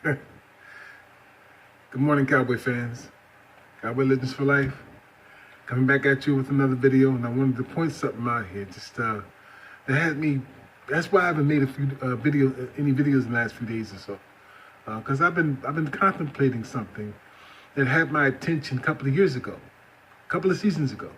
Good morning, Cowboy fans. Cowboy Legends for Life. Coming back at you with another video, and I wanted to point something out here. That had me. That's why I haven't made any videos in the last few days or so. Because I've been contemplating something that had my attention a couple of years ago, a couple of seasons ago.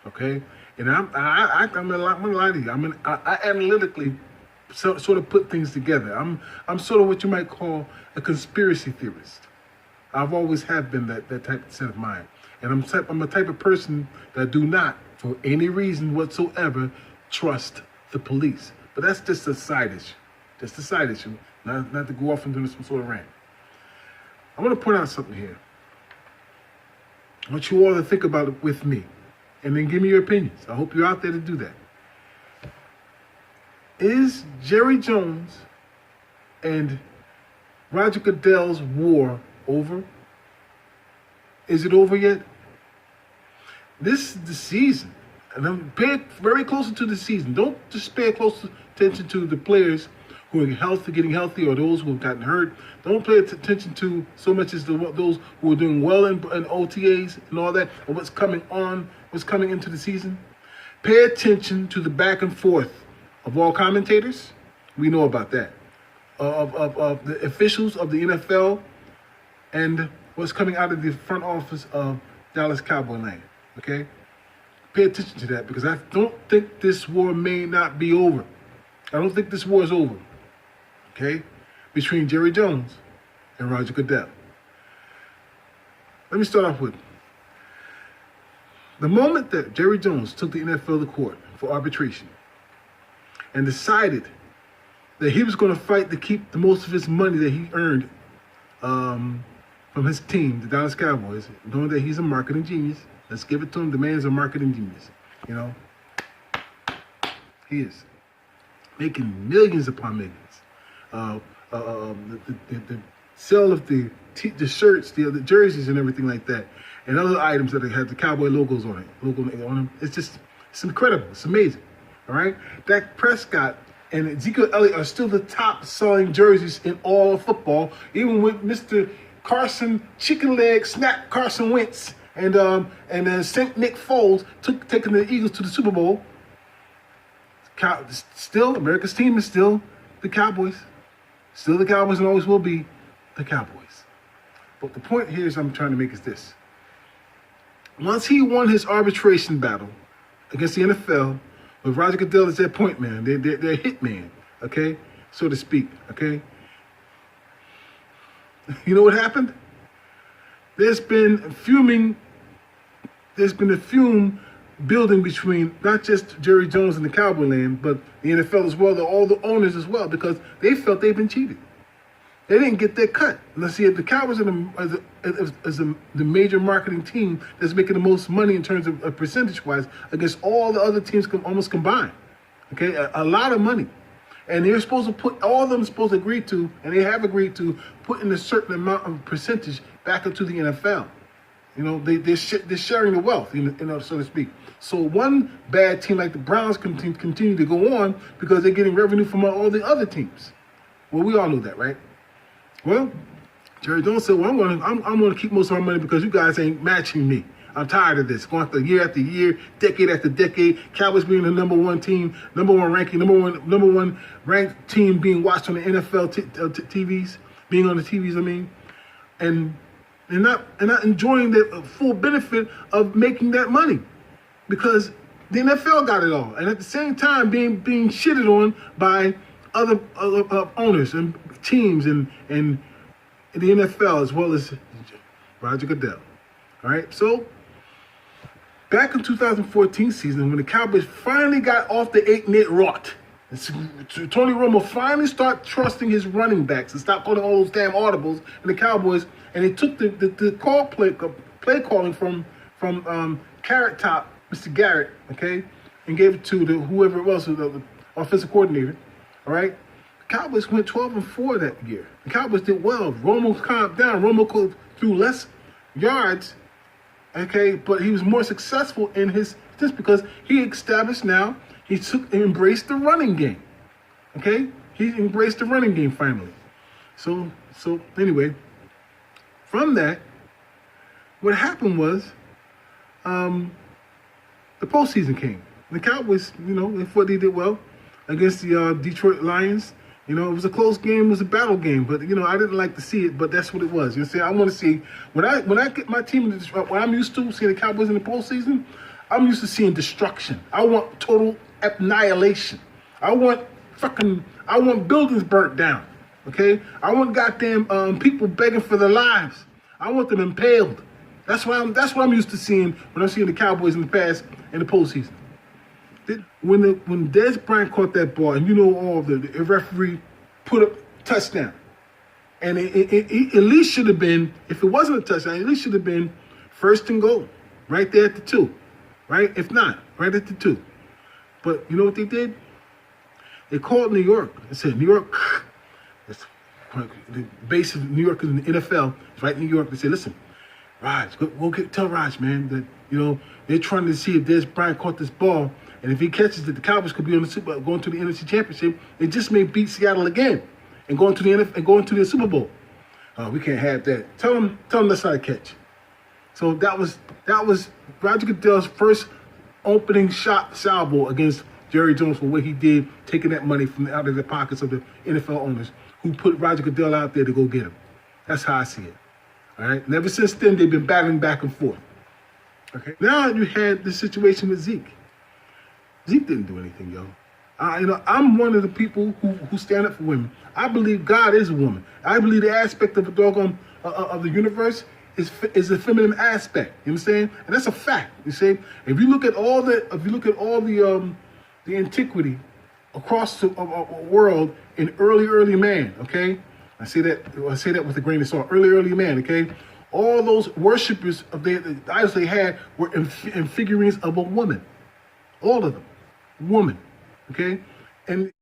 Okay, and I'm gonna lie to you. I analytically sort of put things together. I'm sort of what you might call a conspiracy theorist. I've always have been that type of set of mind. And I'm a type of person that do not, for any reason whatsoever, trust the police. But that's just a side issue. Just a side issue. Not to go off into some sort of rant. I want to point out something here. I want you all to think about it with me. And then give me your opinions. I hope you're out there to do that. Is Jerry Jones and Roger Goodell's war over? Is it over yet? This is the season. And I'm paying very close to the season. Don't just pay close attention to the players who are getting healthy, or those who have gotten hurt. Don't pay attention to so much as those who are doing well in OTAs and all that, and what's coming into the season. Pay attention to the back and forth of all commentators. We know about that. Of the officials of the NFL and what's coming out of the front office of Dallas Cowboy land. Okay? Pay attention to that, because I don't think this war may not be over. I don't think this war is over. Okay? Between Jerry Jones and Roger Goodell. Let me start off with the moment that Jerry Jones took the NFL to court for arbitration and decided that he was going to fight to keep the most of his money that he earned from his team, the Dallas Cowboys, knowing that he's a marketing genius. Let's give it to him. The man is a marketing genius. You know, he is making millions upon millions. The sale of the shirts, the jerseys, and everything like that, and other items that have the Cowboy logos on them. It's incredible. It's amazing. All right, Dak Prescott and Ezekiel Elliott are still the top selling jerseys in all of football, even with Mr. Carson Chicken Leg Snap Carson Wentz and St. Nick Foles taking the Eagles to the Super Bowl. Still, America's team is still the Cowboys. Still the Cowboys, and always will be the Cowboys. But the point here I'm trying to make is this. Once he won his arbitration battle against the NFL, with Roger Goodell as their point man, they're hit man, okay, so to speak, okay? You know what happened? There's been a fume building between not just Jerry Jones and the Cowboy land, but the NFL as well, all the owners as well, because they felt they've been cheated. They didn't get their cut. Let's see, if the Cowboys are the major marketing team that's making the most money in terms of percentage-wise against all the other teams almost combined, okay, a lot of money. And they're supposed to put, all of them supposed to agree to, and they have agreed to, put in a certain amount of percentage back into the NFL. You know, they're sharing the wealth, you know, so to speak. So one bad team like the Browns continue to go on because they're getting revenue from all the other teams. Well, we all know that, right? Well, Jerry Jones said, well, I'm going to keep most of my money because you guys ain't matching me. I'm tired of this. Going year after year, decade after decade, Cowboys being the number one team, number one ranking, number one ranked team being watched on the NFL TVs, being on the TVs, I mean, and not enjoying the full benefit of making that money, because the NFL got it all, and at the same time being shitted on by other owners and teams and the NFL, as well as Roger Goodell. All right, so back in 2014 season, when the Cowboys finally got off the 8-knit rot, Tony Romo finally started trusting his running backs and stopped calling all those damn audibles in the Cowboys, and they took the play calling from Carrot Top, Mr. Garrett, okay, and gave it to whoever it was, the offensive coordinator. All right, the Cowboys went 12-4 that year. The Cowboys did well. Romo calmed down. Romo threw less yards, okay, but he was more successful in his just because he established now. He embraced the running game. Okay? He embraced the running game finally. So anyway, from that, what happened was, the postseason came. The Cowboys, they thought they did well against the Detroit Lions. It was a close game, it was a battle game, but I didn't like to see it, but that's what it was. I want to see when I get my team when I'm used to seeing the Cowboys in the postseason, I'm used to seeing destruction. I want total annihilation. I want buildings burnt down. Okay? I want goddamn people begging for their lives. I want them impaled. That's what I'm used to seeing when I'm seeing the Cowboys in the past in the postseason. When Dez Bryant caught that ball, and all the referee put up touchdown, and it at least should have been, if it wasn't a touchdown, at least should have been 1st and goal, right there at the 2, right? If not, right at the 2. But you know what they did? They called New York and said, New York, the base of New York is in the NFL, it's right in New York. They said, listen, Raj, tell Raj, man, that they're trying to see if Dez Bryant caught this ball, and if he catches it, the Cowboys could be on the going to the NFC Championship. They just may beat Seattle again and go into the Super Bowl. We can't have that. Tell them that's not a catch. So that was Roger Goodell's first opening shot salvo against Jerry Jones for what he did, taking that money from out of the pockets of the NFL owners who put Roger Goodell out there to go get him. That's how I see it. All right. And ever since then, they've been battling back and forth. Okay. Now you had the situation with Zeke. Zeke didn't do anything, yo. I'm one of the people who stand up for women. I believe God is a woman. I believe the aspect of the doggone of the universe is a feminine aspect. You understand? And that's a fact. You see, if you look at all the antiquity across the world in early man, okay? I say that with a grain of salt. Early man, okay? All those worshippers of the idols they had were in figurines of a woman. All of them. Woman. Okay? And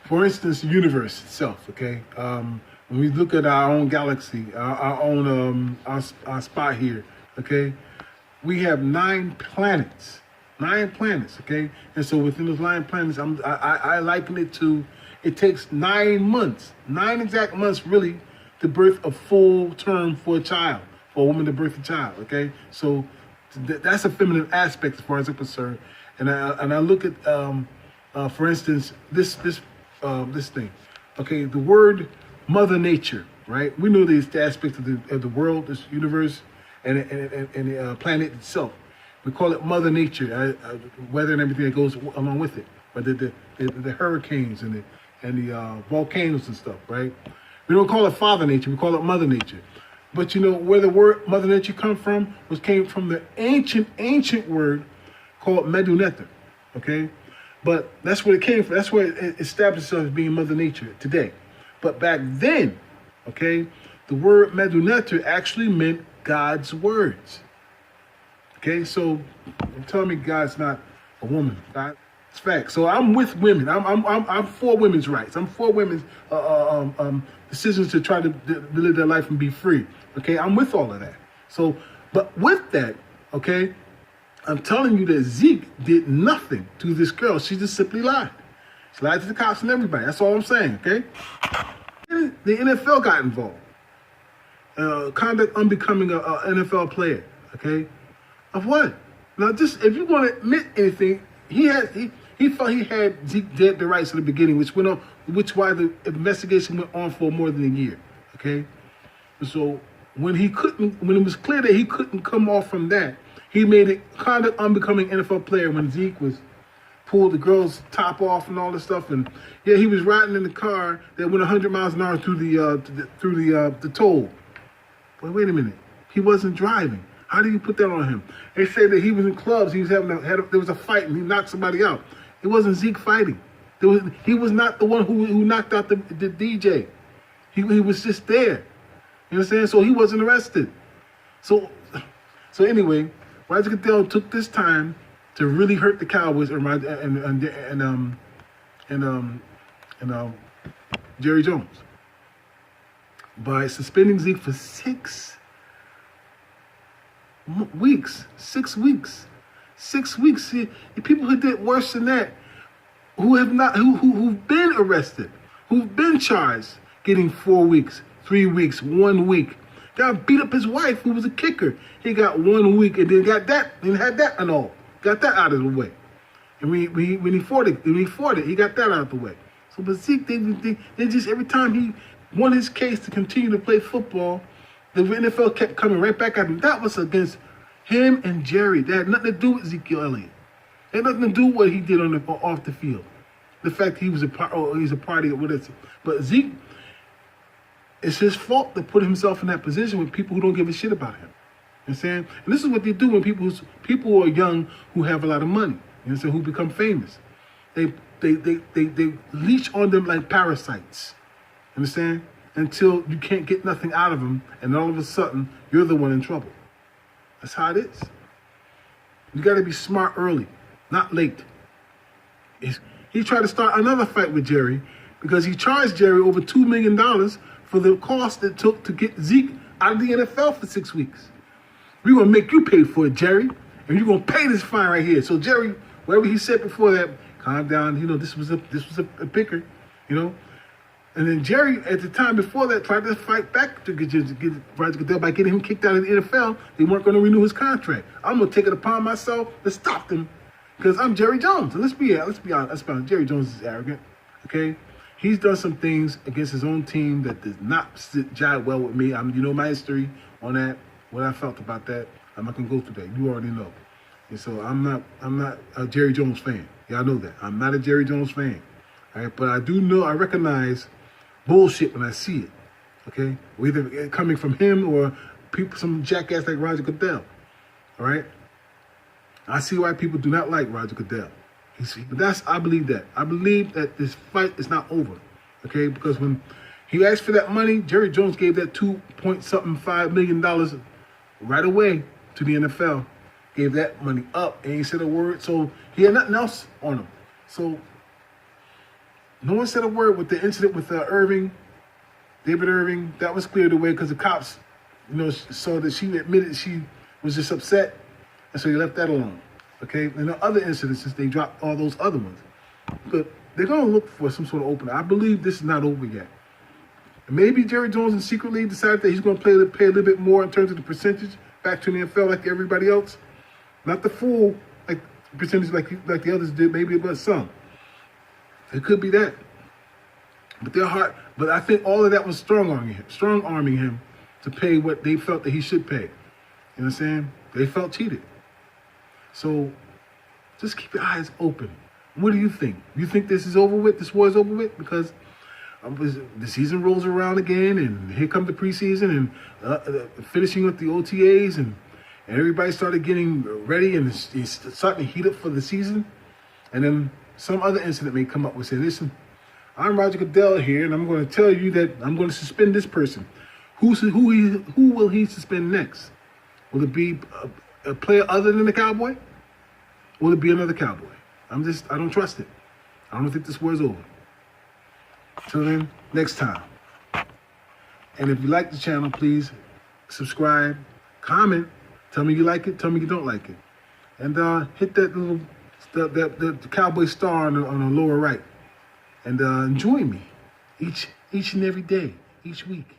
for instance, the universe itself, okay? When we look at our own galaxy, our own spot here, okay? We have 9 planets. 9 planets, okay? And so within those 9 planets, I liken it to, it takes 9 months, 9 exact months really, to birth a full term for a child, for a woman to birth a child, okay? So that's a feminine aspect as far as I'm concerned. And I look at, for instance, this thing, okay? The word Mother Nature, right? We know the aspect of the world, this universe, and the planet itself. We call it Mother Nature, weather and everything that goes along with it. But the hurricanes and the volcanoes and stuff, right? We don't call it Father Nature, we call it Mother Nature. But where the word Mother Nature came from the ancient word called Medu, okay? But that's where it came from. That's where it established itself as being Mother Nature today. But back then, okay, the word Medu actually meant God's words. Okay, so tell me God's not a woman. God, it's fact. So I'm with women. I'm for women's rights. I'm for women's decisions to try to live their life and be free. Okay, I'm with all of that. So, but with that, okay, I'm telling you that Zeke did nothing to this girl. She just simply lied. She lied to the cops and everybody. That's all I'm saying, okay? The NFL got involved. Conduct unbecoming an NFL player, okay? Of what? Now, just if you want to admit anything, he felt he had Zeke dead the rights in the beginning, which why the investigation went on for more than a year, okay? So when it was clear that he couldn't come off from that, he made it conduct unbecoming NFL player when Zeke pulled the girl's top off and all this stuff, and yeah, he was riding in the car that went 100 miles an hour through the toll. But wait a minute, he wasn't driving. How did you put that on him? They said that he was in clubs. He was there was a fight and he knocked somebody out. It wasn't Zeke fighting. He was not the one who knocked out the DJ. He was just there. You understand? So he wasn't arrested. So anyway, Roger Goodell took this time to really hurt the Cowboys and Jerry Jones by suspending Zeke for 6 weeks. 6 weeks. 6 weeks. See, people who did worse than that, who've been arrested, who've been charged, getting 4 weeks, 3 weeks, 1 week. Got beat up his wife, who was a kicker. He got 1 week and then got that, and had that and all. Got that out of the way. And when he fought it, he got that out of the way. So, but Zeke, they just, every time he won his case to continue to play football, the NFL kept coming right back at him. That was against him and Jerry. That had nothing to do with Ezekiel Elliott. It had nothing to do with what he did on the off the field. The fact he was he's a party or whatever. But Zeke, it's his fault to put himself in that position with people who don't give a shit about him. You know what I'm saying? And this is what they do when people who are young who have a lot of money. You know what I'm saying? Who become famous. They leech on them like parasites. Understand? Until you can't get nothing out of them, and all of a sudden you're the one in trouble. That's how it is. You got to be smart early, not late. He tried to start another fight with Jerry because he charged Jerry over $2 million for the cost it took to get Zeke out of the NFL for 6 weeks. We're gonna make you pay for it, Jerry, and you're gonna pay this fine right here. So Jerry, whatever he said before that, calm down. You know, this was a picker. You know. And then Jerry, at the time before that, tried to fight back to get Roger Goodell by getting him kicked out of the NFL. They weren't going to renew his contract. I'm going to take it upon myself to stop them because I'm Jerry Jones. And let's be honest. Jerry Jones is arrogant, okay? He's done some things against his own team that does not jive well with me. You know my history on that, what I felt about that. I'm not going to go through that. You already know. And so I'm not a Jerry Jones fan. Y'all know that. I'm not a Jerry Jones fan. All right, but I do know, I recognize bullshit when I see it, okay? Either coming from him or some jackass like Roger Goodell, all right? I see why people do not like Roger Goodell. But I believe that. I believe that this fight is not over, okay? Because when he asked for that money, Jerry Jones gave that $2.75 million right away to the NFL, gave that money up, and he said a word, so he had nothing else on him. So no one said a word with the incident with David Irving. That was cleared away because the cops, saw that she admitted she was just upset, and so they left that alone. Okay, and the other incidences, they dropped all those other ones. But they're going to look for some sort of opening. I believe this is not over yet. And maybe Jerry Jones secretly decided that he's going to pay a little bit more in terms of the percentage back to the NFL like everybody else. Not the full percentage like the others did, maybe, but some. It could be that. But they're hard. But I think all of that was strong arming him to pay what they felt that he should pay. You know what I'm saying? They felt cheated. So just keep your eyes open. What do you think? You think this is over with? This war is over with? Because the season rolls around again, and here comes the preseason, and finishing with the OTAs, and everybody started getting ready, and it's starting to heat up for the season. And then some other incident may come up and say, listen, I'm Roger Goodell here, and I'm going to tell you that I'm going to suspend this person. Who will he suspend next? Will it be a player other than the Cowboy? Will it be another Cowboy? I don't trust it. I don't think this war is over. Till then, next time. And if you like the channel, please subscribe, comment, tell me you like it, tell me you don't like it. And hit that little the cowboy star on the lower right. And join me each and every day, each week.